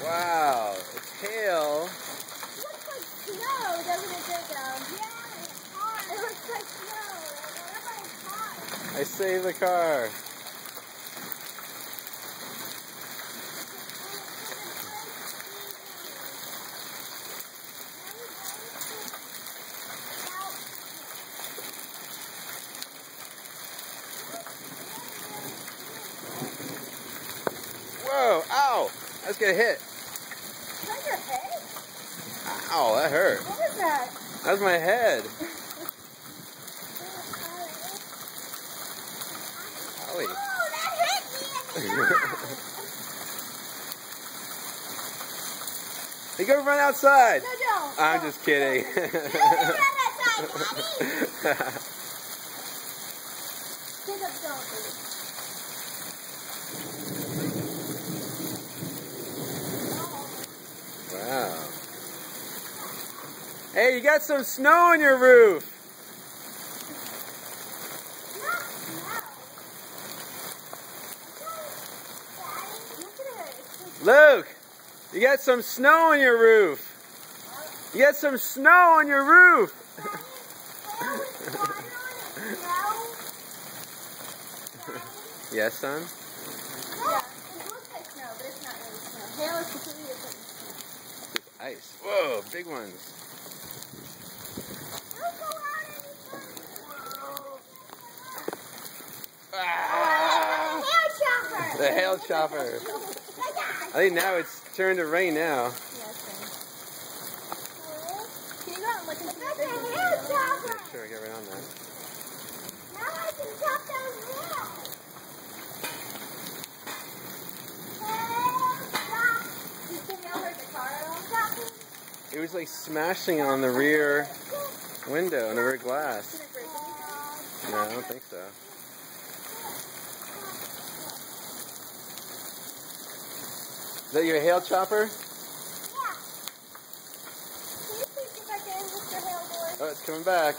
Wow, it's hail. It looks like snow, doesn't it, Jacob? Yeah, it's hot. It looks like snow. Everybody's hot. I saved the car. Whoa, ow! I was gonna hit. Is that your head? Ow, that hurt. What was that? That was my head. Owie. Oh, that hit me in the eye! You go run outside. No, don't. I'm just kidding. You run outside, Daddy! Jacob, don't. Wow. Hey, you got some snow on your roof. Luke, you got some snow on your roof. You got some snow on your roof. Yes, son? Yeah, it looks like snow, but it's not really snow. Hail is completely different than snow. It's ice. Whoa, big ones. Don't go out Ah, hail chopper! the hail chopper. I think now it's turned to rain now. Yes, can you go out and look and see if there's a hail chopper? Sure, get right on that. Now I can chop those hail. Did the hail hurt the car at all? It was like smashing on the rear window and the rear glass. Did it break anything? No, I don't think so. Is that your hail chopper? Yeah. Can you please get back in, Mr. Hail Boy? Oh, it's coming back.